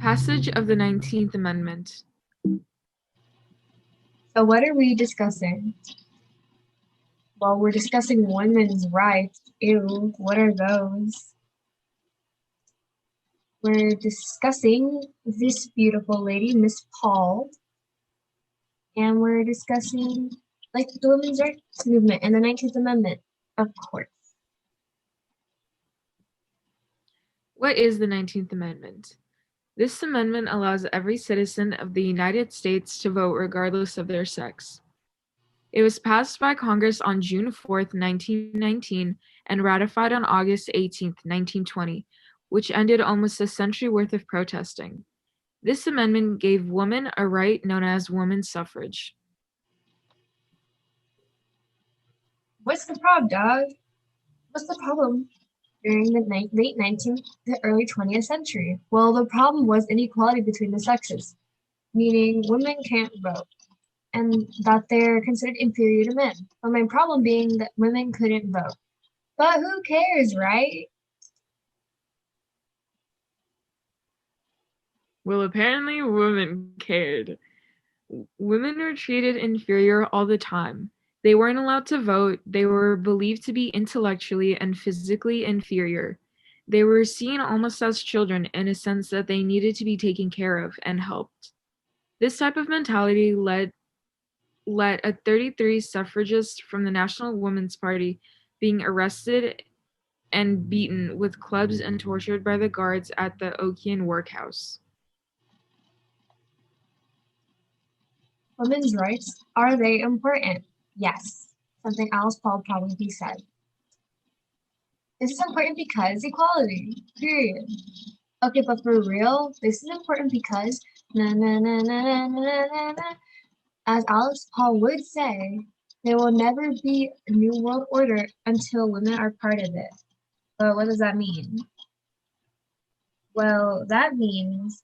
Passage of the 19th Amendment. So what are we discussing? Well, we're discussing women's rights. Ew, what are those? We're discussing this beautiful lady, Miss Paul, and we're discussing like the women's rights movement and the 19th Amendment, of course. What is the 19th Amendment? This amendment allows every citizen of the United States to vote regardless of their sex. It was passed by Congress on June 4th, 1919, and ratified on August 18th, 1920, which ended almost a century worth of protesting. This amendment gave women a right known as women's suffrage. What's the problem, dog? What's the problem during the late 19th to early 20th century? Well, the problem was inequality between the sexes, meaning women can't vote, and that they're considered inferior to men. But my problem being that women couldn't vote. But who cares, right? Well, apparently women cared. Women were treated inferior all the time. They weren't allowed to vote. They were believed to be intellectually and physically inferior. They were seen almost as children in a sense that they needed to be taken care of and helped. This type of mentality led a 33 suffragists from the National Women's Party being arrested and beaten with clubs and tortured by the guards at the Oakland workhouse. Women's rights, are they important? Yes, something Alice Paul probably said. This is important because equality, period. Okay, but for real, this is important because na na na na na na na na. As Alice Paul would say, there will never be a new world order until women are part of it. But what does that mean? Well, that means,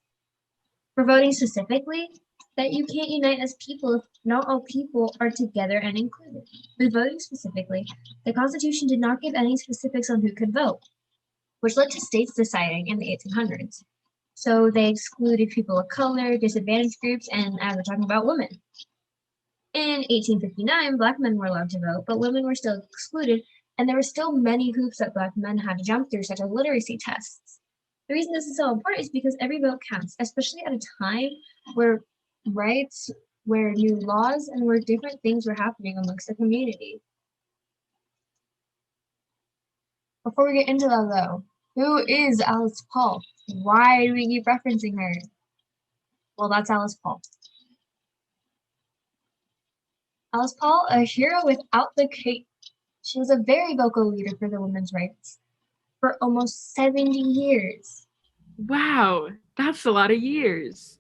for voting specifically, that you can't unite as people if not all people are together and included. With voting specifically, the Constitution did not give any specifics on who could vote, which led to states deciding in the 1800s. So they excluded people of color, disadvantaged groups, and as we're talking about, women. In 1859, black men were allowed to vote, but women were still excluded, and there were still many hoops that black men had to jump through, such as literacy tests. The reason this is so important is because every vote counts, especially at a time where rights, where new laws, and where different things were happening amongst the community. Before we get into that, though, who is Alice Paul? Why do we keep referencing her? Well, that's Alice Paul. Alice Paul, a hero without the cape. She was a very vocal leader for the women's rights for almost 70 years. Wow, that's a lot of years.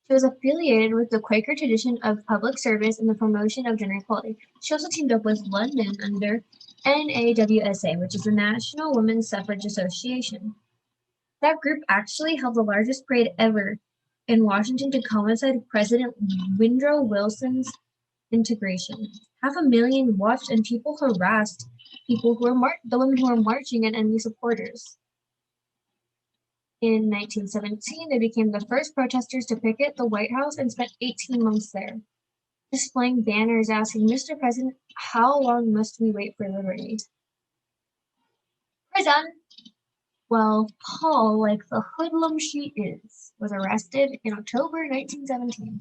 She was affiliated with the Quaker tradition of public service and the promotion of gender equality. She also teamed up with London under NAWSA, which is the National Women's Suffrage Association. That group actually held the largest parade ever in Washington to coincide with President Woodrow Wilson's integration. 500,000 watched, and people harassed people who were the women who were marching and enemy supporters. In 1917, they became the first protesters to picket the White House and spent 18 months there, displaying banners asking, "Mr. President, how long must we wait for liberty?" Prison! Well, Paul, like the hoodlum she is, was arrested in October 1917.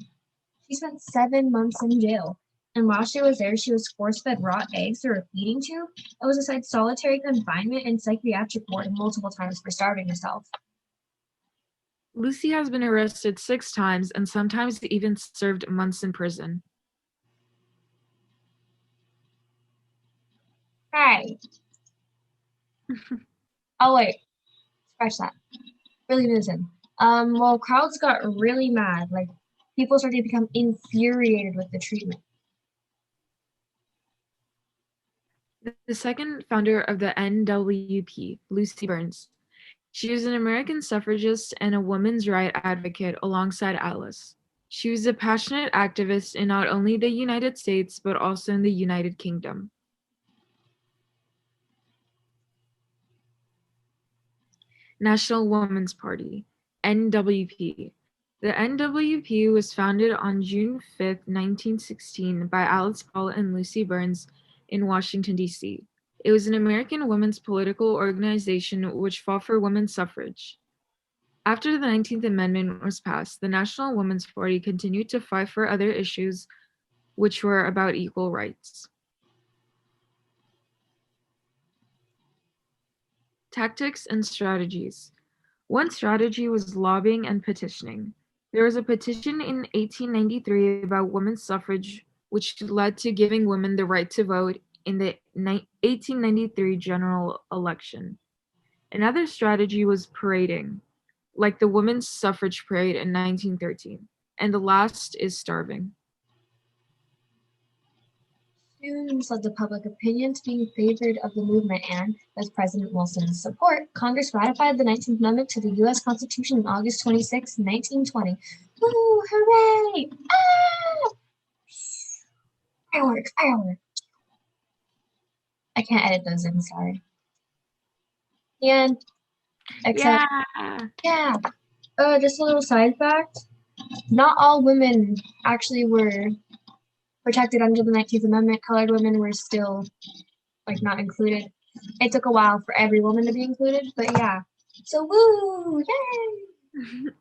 She spent 7 months in jail, and while she was there, she was force-fed raw eggs through a feeding tube and was assigned solitary confinement and psychiatric ward multiple times for starving herself. Lucy has been arrested 6 times and sometimes even served months in prison. Hey. Oh wait, scratch that. Really listen. Well, crowds got really mad. Like, people started to become infuriated with the treatment. The second founder of the NWP, Lucy Burns. She was an American suffragist and a women's rights advocate alongside Alice. She was a passionate activist in not only the United States but also in the United Kingdom. National Women's Party. NWP. The NWP was founded on June 5, 1916 by Alice Paul and Lucy Burns in Washington, D.C. It was an American women's political organization which fought for women's suffrage. After the 19th Amendment was passed, the National Women's Party continued to fight for other issues which were about equal rights. Tactics and strategies. One strategy was lobbying and petitioning. There was a petition in 1893 about women's suffrage, which led to giving women the right to vote in the 1893 general election. Another strategy was parading, like the Women's Suffrage Parade in 1913. And the last is starving. Students led the public opinion to be in favor of the movement, and, with President Wilson's support, Congress ratified the 19th Amendment to the U.S. Constitution on August 26, 1920. Woo! Hooray! Ah! Fireworks! Fireworks! I can't edit those in, sorry. The end. Except, yeah. Just a little side fact. Not all women actually were protected under the 19th Amendment. Colored women were still, not included. It took a while for every woman to be included, but yeah. So, woo! Yay!